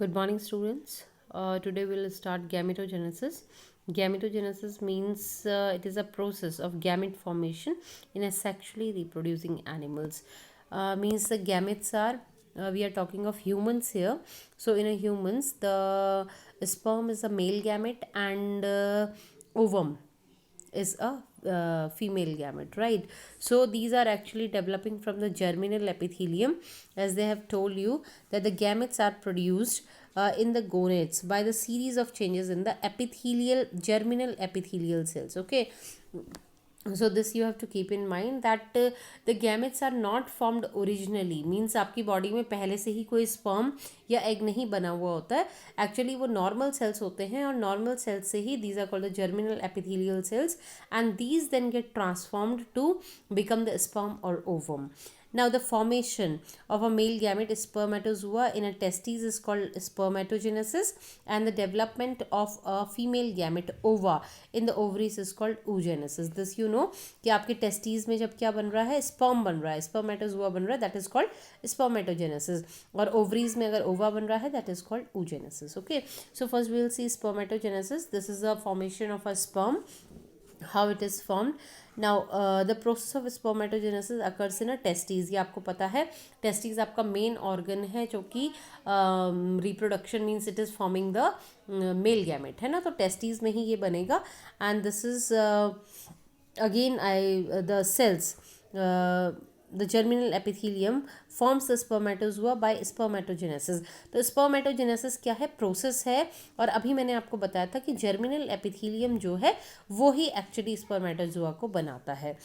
Good morning, students. Today we'll start gametogenesis. Gametogenesis means it is a process of gamete formation in a sexually reproducing animals. Means the gametes are we are talking of humans here. So in a humans, the sperm is a male gamete and ovum is a female gamete, right? So these are actually developing from the germinal epithelium, as they have told you that the gametes are produced in the gonads by the series of changes in the epithelial germinal epithelial cells. Okay, so this you have to keep in mind that the gametes are not formed originally, means आपकी body में पहले से ही कोई sperm या egg नहीं बना हुआ होता है. एक्चुअली वो नॉर्मल सेल्स होते हैं और नॉर्मल सेल्स से ही these are called the germinal epithelial cells and these then get transformed to become the sperm और ovum. Now, the formation of a male gamete spermatozoa in a testes is called spermatogenesis, and the development of a female gamete ova in the ovaries is called oogenesis. This you know कि आपके testes में जब क्या बन रहा है, sperm बन रहा है, spermatozoa बन रहा है, that is called spermatogenesis. और ovaries में अगर ova बन रहा है, that is called oogenesis. Okay, so first we will see spermatogenesis. This is the formation of a sperm, how it is formed. Now the process of spermatogenesis occurs in a testes. ये आपको पता है testes आपका main organ है जो कि reproduction means it is forming the male gamete, है ना. तो testes में ही ये बनेगा and this is again the cells, the germinal epithelium forms the spermatozoa by spermatogenesis. तो spermatogenesis क्या है, प्रोसेस है. और अभी मैंने आपको बताया था कि जर्मिनल एपिथेलियम जो है वो ही एक्चुअली स्पर्मेटोजोआ को बनाता है.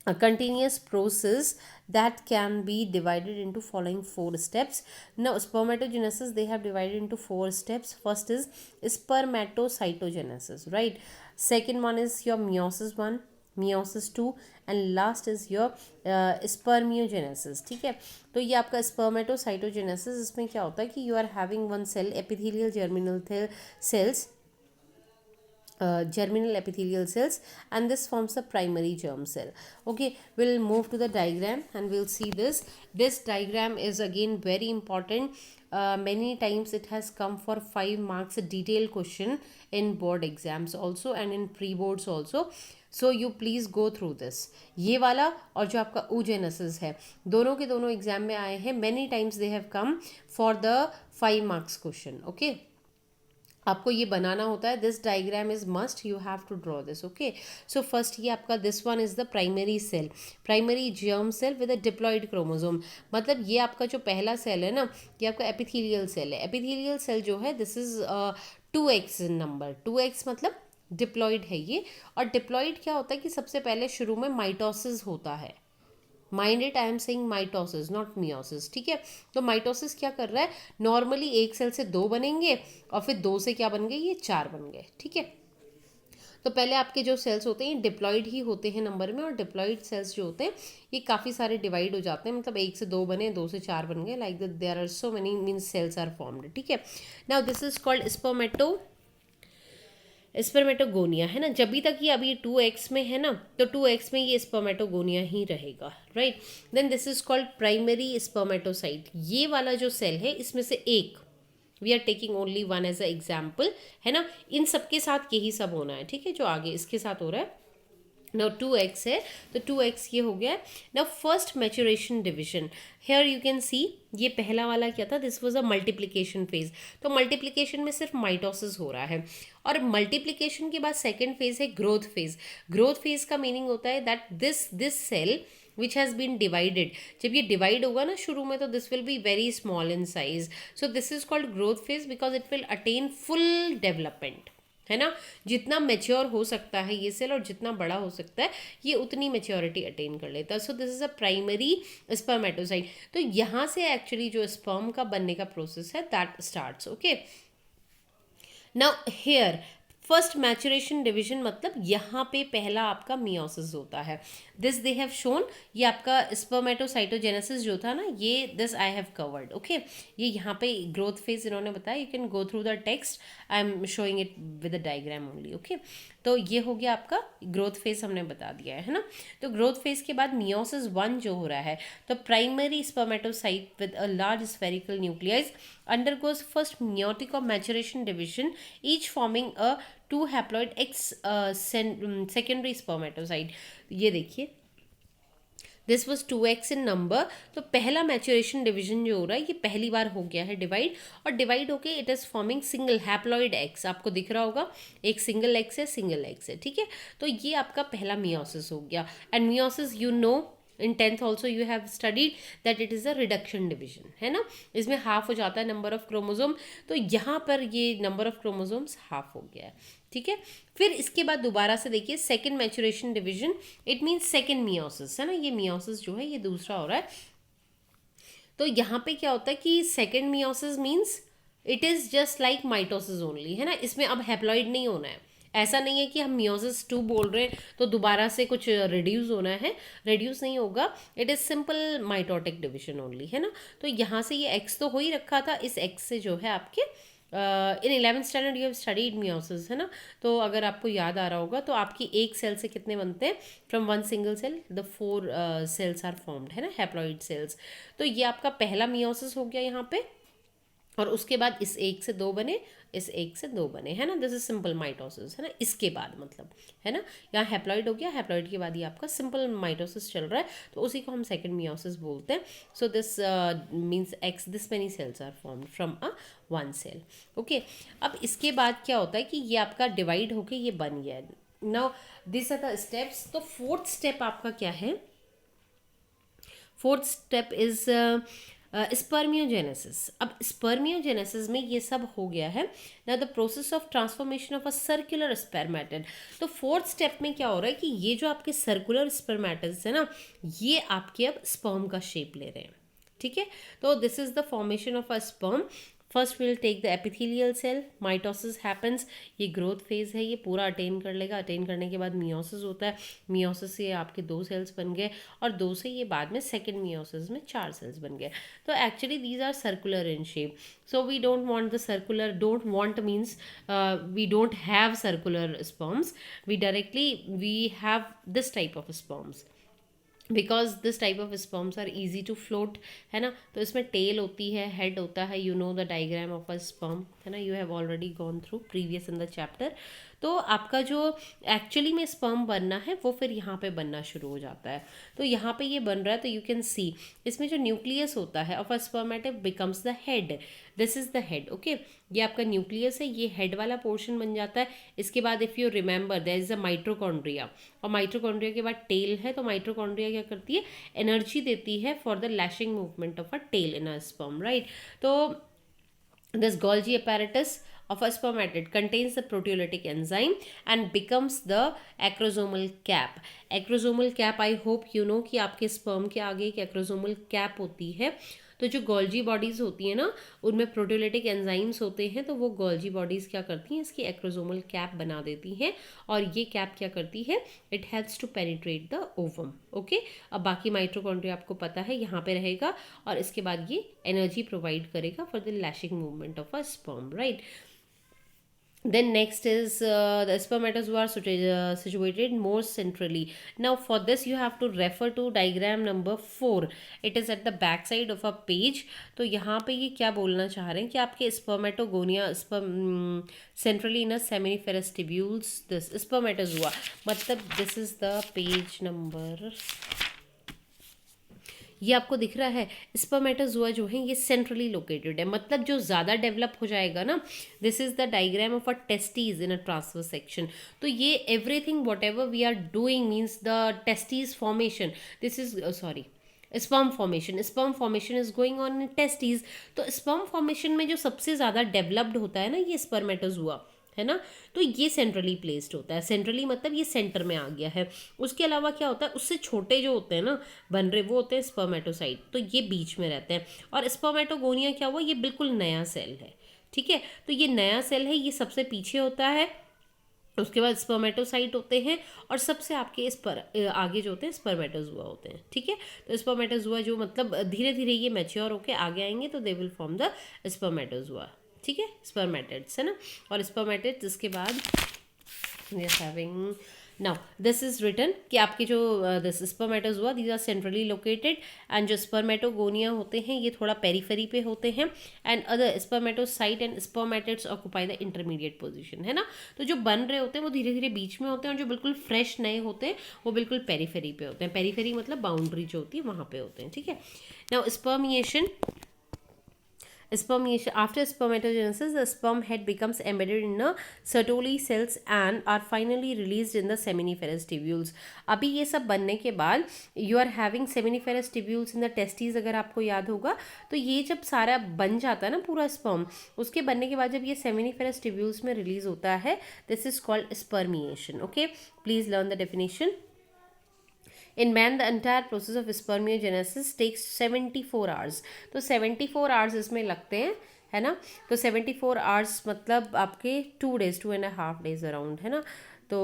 A continuous process that can be divided into following 4 steps. Now spermatogenesis they have divided into 4 steps. First is spermatocytogenesis, right? Second one is your meiosis 1, meiosis 2 and last is your spermiogenesis. ठीक है, तो ये आपका spermatocytogenesis, इसमें क्या होता है कि you are having one cell epithelial germinal cells, germinal epithelial cells, and this forms the primary germ cell. Okay, we'll move to the diagram and we'll see this diagram is again very important. Many times it has come for 5 marks, a detailed question in board exams also and in pre-boards also. So you please go through this. ये वाला और जो आपका oogenesis है, दोनों के दोनों exam में आए हैं. Many times they have come for the 5 marks question. Okay, आपको ये बनाना होता है. This diagram is must, you have to draw this. Okay, so first ये आपका this one is the primary cell, primary germ cell with a diploid chromosome. मतलब ये आपका जो पहला सेल है ना, ये आपका एपिथेलियल सेल है. एपिथेलियल सेल जो है this is 2x number. 2x मतलब डिप्लॉइड है ये. और डिप्लॉइड क्या होता है कि सबसे पहले शुरू में माइटोसिस होता है. Mind it, I am saying mitosis not meiosis. ठीक है, तो माइटोसिस क्या कर रहा है, नॉर्मली एक सेल से 2 बनेंगे और फिर 2 से क्या बन गए, ये 4 बन गए. ठीक है, तो पहले आपके जो सेल्स होते हैं डिप्लॉइड ही होते हैं नंबर में, और डिप्लॉइड सेल्स जो होते हैं ये काफ़ी सारे डिवाइड हो जाते हैं. मतलब 1 से 2 बने, 2 से 4 बन गए, like that there are so many means cells are formed. ठीक है, now this is called spermatogonia, है ना. जब भी तक ये अभी 2x में है ना, तो 2x में ये स्पर्मेटोगोनिया ही रहेगा, right. Then this is called primary spermatocyte. ये वाला जो सेल है इसमें से एक, we are taking only one as a example, है ना. इन सबके साथ यही सब होना है. ठीक है, जो आगे इसके साथ हो रहा है. नाउ 2x है तो 2x ये हो गया. Now first maturation division, here you can see ये पहला वाला क्या था, this was a multiplication phase. तो मल्टीप्लिकेशन में सिर्फ माइटोसिस हो रहा है. और मल्टीप्लिकेशन के बाद सेकेंड फेज है ग्रोथ फेज. ग्रोथ फेज का मीनिंग होता है that this cell which has been divided, जब ये डिवाइड होगा ना शुरू में, तो this will be very small in size. So this is called growth phase because it will attain full development, है ना. जितना मेच्योर हो सकता है ये सेल और जितना बड़ा हो सकता है ये उतनी मेच्योरिटी अटेन कर लेता है. सो this is a primary spermatocyte. तो यहाँ से एक्चुअली जो स्पर्म का बनने का प्रोसेस है that starts. Okay, now here first maturation division, मतलब यहाँ पे पहला आपका मियोसिस होता है. दिस दे हैव शोन, ये आपका स्पर्मेटोसाइटोजेनेसिस जो था ना, ये this I have covered. Okay, ये यहाँ पे ग्रोथ फेज इन्होंने बताया. You can go through the text, I am showing it with the diagram only. Okay, तो ये हो गया आपका ग्रोथ फेज, हमने बता दिया है ना। तो ग्रोथ फेज के बाद मियोसिस 1 जो हो रहा है, तो primary spermatocyte with a large spherical nucleus undergoes first meiotic or maturation division, each forming a 2 haploid X secondary spermatocyte। ये देखिए, this was 2x in number. तो पहला मैचुरेशन डिवीजन जो हो रहा है ये पहली बार हो गया है डिवाइड, और डिवाइड होके it is forming single haploid x. आपको दिख रहा होगा एक सिंगल एक्स है, सिंगल एक्स है, ठीक है। तो ये आपका पहला मियोसिस हो गया। And meiosis you know in 10th also you have studied that it is a reduction division, है ना। इसमें हाफ हो जाता है नंबर ऑफ क्रोमोजोम, तो यहाँ पर ये नंबर ऑफ क्रोमोजोम्स हाफ हो गया है, ठीक है। फिर इसके बाद दोबारा से देखिए second maturation division, it means second meiosis, है ना। ये मियोसिस जो है ये दूसरा हो रहा है। तो यहाँ पे क्या होता है कि second meiosis means it is just like mitosis only, है ना। इसमें अब हैप्लॉइड नहीं होना है। ऐसा नहीं है कि हम मियोसिस 2 बोल रहे हैं तो दोबारा से कुछ रिड्यूस होना है, रिड्यूस नहीं होगा। It is simple mitotic division only, है ना। तो यहाँ से ये एक्स तो हो ही रखा था, इस एक्स से जो है आपके इन 11th standard you have studied meiosis, है ना। तो अगर आपको याद आ रहा होगा तो आपकी एक सेल से कितने बनते हैं, from 1 single cell the 4 cells are formed, है ना, हैप्लॉइड सेल्स। तो ये आपका पहला मियोसिस हो गया यहाँ पे, और उसके बाद इस एक से 2 बने, इस एक से 2 बने, है ना। दिस इज सिंपल माइटोसिस, है ना। इसके बाद मतलब, है ना, यहाँ हैप्लॉइड हो गया, हैप्लॉइड के बाद ये आपका सिंपल माइटोसिस चल रहा है, तो उसी को हम सेकंड मियोसिस बोलते हैं। So this means X this many cells are formed from a 1 cell, okay. अब इसके बाद क्या होता है कि ये आपका डिवाइड होके ये बन गया है। Now this are the steps. तो फोर्थ स्टेप आपका क्या है, फोर्थ स्टेप इज स्पर्मियोजेनेसिस। अब स्पर्मियोजेनेसिस में ये सब हो गया है ना, the process of transformation of a circular spermatid. तो फोर्थ स्टेप में क्या हो रहा है कि ये जो आपके सर्कुलर स्पर्मेटिड्स है ना, ये आपके अब स्पर्म का शेप ले रहे हैं, ठीक है। तो this is the formation of a sperm. First will take the epithelial cell, mitosis happens, ये ग्रोथ फेज है, ये पूरा अटेन कर लेगा। अटेन करने के बाद मियोसिस होता है, मियोसिस से आपके 2 सेल्स बन गए, और 2 से ये बाद में सेकेंड मियोसिस में 4 सेल्स बन गए। तो actually these are circular in shape, so we don't want the circular, don't want means we don't have circular sperms, we directly we have this type of sperms, because this type of sperms are easy to float, है ना। तो इसमें tell होती है, head होता है, you know the diagram of a sperm, है ना, you have already gone through previous in the chapter. तो आपका जो एक्चुअली में स्पर्म बनना है वो फिर यहाँ पे बनना शुरू हो जाता है। तो यहाँ पे ये बन रहा है, तो यू कैन सी इसमें जो न्यूक्लियस होता है of a spermatid becomes the head, this is the head, okay. ये आपका न्यूक्लियस है, ये हेड वाला पोर्शन बन जाता है। इसके बाद if you remember there is a mitochondria, और माइट्रोकॉन्ड्रिया के बाद टेल है। तो माइट्रोकॉन्ड्रिया क्या करती है, एनर्जी देती है for the lashing movement of a tail in a sperm, right. तो this Golgi apparatus of a spermatid contains the proteolytic enzyme and becomes the acrosomal cap. Acrosomal cap, I hope you know कि आपके sperm के आगे एक acrosomal cap होती है। तो जो गोल्जी बॉडीज़ होती हैं ना, उनमें प्रोटियोलिटिक एंजाइम्स होते हैं, तो वो गोल्जी बॉडीज़ क्या करती हैं, इसकी एक्रोसोमल कैप बना देती हैं, और ये कैप क्या करती है, it helps to penetrate the ovum, okay. अब बाकी माइटोकॉन्ड्रिया आपको पता है यहाँ पे रहेगा, और इसके बाद ये एनर्जी प्रोवाइड करेगा for the lashing movement of a sperm, right. Then next is the spermatozoa are situated more centrally. Now for this you have to refer to diagram number 4. It is at the back side of a page. तो यहाँ पे ये क्या बोलना चाह रहे हैं कि आपके spermatogonia centrally in a seminiferous tubules, this spermatozoa, मतलब this is the page number, ये आपको दिख रहा है। स्पर्मेटोजोआ जो है ये सेंट्रली लोकेटेड है, मतलब जो ज़्यादा डेवलप हो जाएगा ना, this is the diagram of a testes in a transfer section. तो ये everything whatever we are doing means the testes formation, this is sorry sperm formation is going on in testes. तो sperm formation में जो सबसे ज़्यादा developed होता है ना ये स्पर्मेटोजोआ, है ना। तो ये सेंट्रली प्लेस्ड होता है, सेंट्रली मतलब ये सेंटर में आ गया है। उसके अलावा क्या होता है, उससे छोटे जो होते हैं ना बन रहे, वो होते हैं स्पर्मेटोसाइट, तो ये बीच में रहते हैं। और स्पर्मेटोगोनिया क्या हुआ, ये बिल्कुल नया सेल है, ठीक है। तो ये नया सेल है, ये सबसे पीछे होता है, उसके बाद स्पर्मेटोसाइट होते हैं, और सबसे आपके इस पर आगे जो होते हैं स्पर्मेटोजोआ होते हैं, ठीक है। तो स्पर्मेटोजोआ जो मतलब धीरे धीरे ये मैच्योर होके आगे आएंगे, तो they will form the spermatozoa, ठीक है, स्पर्मेटिड्स, है ना। और स्पर्मेटिड्स इसके बाद we are having now this is written कि आपके जो this spermatozoa these are centrally located and जो spermatogonia होते हैं ये थोड़ा पेरिफेरी पे होते हैं and other spermatocyte and spermatids occupy the intermediate position है ना। तो जो बन रहे होते हैं वो धीरे धीरे बीच में होते हैं और जो बिल्कुल फ्रेश नए होते हैं वो बिल्कुल पेरिफेरी पे होते हैं। पेरिफेरी मतलब बाउंड्री जो होती है वहाँ पे होते हैं, ठीक है। Now spermiation, spermiation after spermatogenesis the sperm head becomes embedded in a Sertoli cells and are finally released in the seminiferous tubules। अभी ये सब बनने के बाद you are having seminiferous tubules in the testes, अगर आपको याद होगा तो ये जब सारा बन जाता है ना पूरा sperm, उसके बनने के बाद जब ये seminiferous tubules में रिलीज होता है this is called spermiation। okay, please learn the definition। In man the entire process of spermiogenesis takes 74 hours। तो 74 hours इसमें लगते हैं, है ना। तो 74 hours मतलब आपके 2 days 2.5 days अराउंड, है ना। तो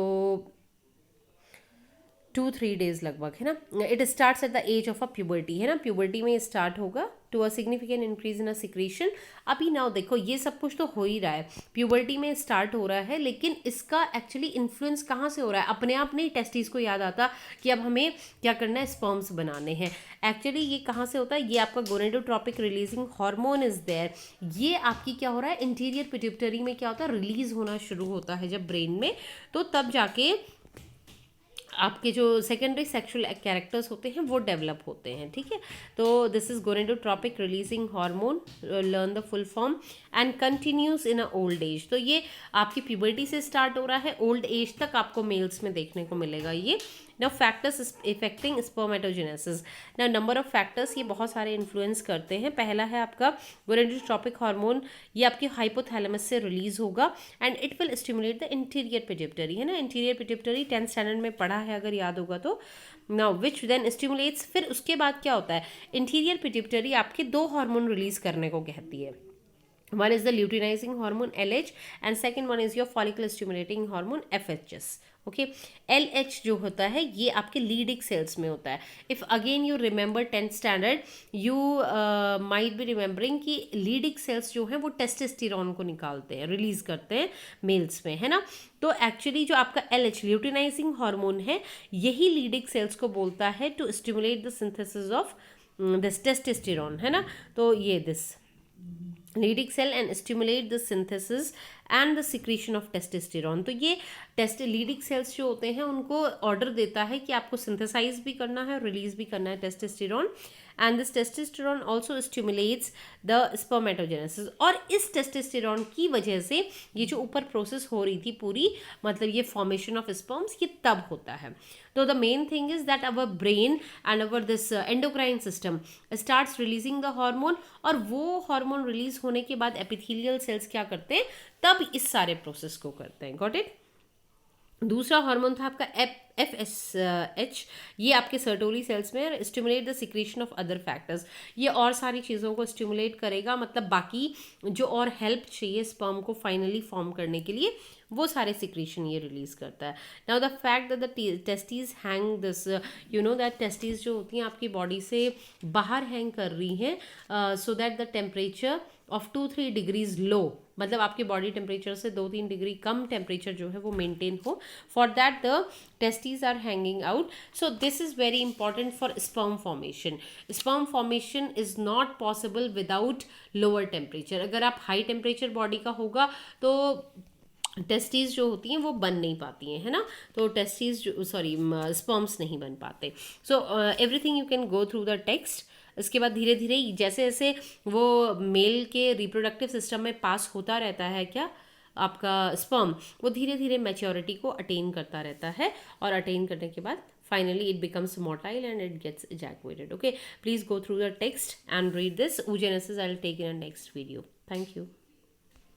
2-3 days लगभग, है ना। It starts at the age of a puberty, है ना। प्यूबर्टी में स्टार्ट होगा to a significant increase in a secretion. अभी नाउ देखो ये सब कुछ तो हो ही रहा है, प्यूबर्टी में स्टार्ट हो रहा है, लेकिन इसका एक्चुअली इन्फ्लुएंस कहाँ से हो रहा है? अपने आप नहीं टेस्टिस को याद आता कि अब हमें क्या करना है, स्पर्म्स बनाने हैं। एक्चुअली ये कहाँ से होता है? ये आपका gonadotropic releasing hormone is there. ये आपकी क्या हो रहा है, इंटीरियर पिट्यूटरी में क्या होता है, रिलीज होना शुरू होता है जब ब्रेन में, तो तब जाके आपके जो सेकेंडरी सेक्सुअल कैरेक्टर्स होते हैं वो डेवलप होते हैं, ठीक है। तो this is gonadotropic releasing hormone, learn the full form, and continuous in a old age. तो ये आपकी प्यूबर्टी से स्टार्ट हो रहा है, ओल्ड एज तक आपको मेल्स में देखने को मिलेगा ये। Now factors affecting spermatogenesis. Now number of factors ये बहुत सारे इन्फ्लुएंस करते हैं। पहला है आपका गोनेडोट्रोपिक हार्मोन, ये आपके हाइपोथैलेमस से रिलीज होगा and it will stimulate the interior pituitary, है ना। इंटीरियर पिट्यूटरी 10th स्टैंडर्ड में पढ़ा है अगर याद होगा तो। नाउ विच देन स्टिमुलेट्स, फिर उसके बाद क्या होता है, इंटीरियर पिट्यूटरी आपके 2 हार्मोन रिलीज करने को कहती है। One is the luteinizing hormone LH and second one is your follicle stimulating hormone FHS। Okay, LH जो होता है ये आपके लीडिक सेल्स में होता है। If again you remember 10th standard, you might be remembering कि लीडिक सेल्स जो हैं वो टेस्टोस्टेरोन को निकालते हैं, रिलीज करते हैं मेल्स में, है ना। तो एक्चुअली जो आपका LH ल्यूटिनाइजिंग हार्मोन है यही लीडिक सेल्स को बोलता है to stimulate the synthesis of this testosterone, है ना। तो ये this Leydig cell and stimulate the synthesis and the secretion of testosterone. तो ये लीडिक सेल्स जो होते हैं उनको ऑर्डर देता है कि आपको सिंथेसाइज भी करना है और रिलीज भी करना है testosterone, and this testosterone also stimulates the spermatogenesis. और इस टेस्टोस्टेरोन की वजह से ये जो ऊपर प्रोसेस हो रही थी पूरी, मतलब ये फॉर्मेशन ऑफ स्पर्म्स, ये तब होता है। तो the main thing is that our brain and our this endocrine system starts releasing the hormone, और वो हार्मोन रिलीज होने के बाद एपिथेलियल सेल्स क्या करते हैं, तब इस सारे प्रोसेस को करते हैं। Got it. दूसरा हार्मोन था आपका FSH, ये आपके सर्टोली सेल्स में stimulate the secretion of other factors. ये और सारी चीज़ों को स्टिमुलेट करेगा, मतलब बाकी जो और हेल्प चाहिए स्पर्म को फाइनली फॉर्म करने के लिए वो सारे सिक्रीशन ये रिलीज करता है। Now the fact that the testes hang this, you know that testes जो होती हैं आपकी बॉडी से बाहर हैंग कर रही हैं so that the temperature of 2-3 degrees low, मतलब आपके बॉडी टेम्परेचर से 2-3 डिग्री कम टेम्परेचर जो है वो मेंटेन हो, for that the testes are hanging out. So this is very important for sperm formation. Sperm formation is not possible without lower temperature. अगर आप high temperature body का होगा तो टेस्टीज जो होती हैं वो बन नहीं पाती हैं, है ना। तो टेस्टीज जो स्पर्म्स नहीं बन पाते। So everything you can go through the text. इसके बाद धीरे धीरे जैसे जैसे वो मेल के रिप्रोडक्टिव सिस्टम में पास होता रहता है क्या आपका स्पर्म, वो धीरे धीरे मैच्योरिटी को अटेन करता रहता है, और अटेन करने के बाद finally it becomes motile and it gets ejaculated. Okay, please go through the text and read this. Oogenesis I'll take in a next video. Thank you.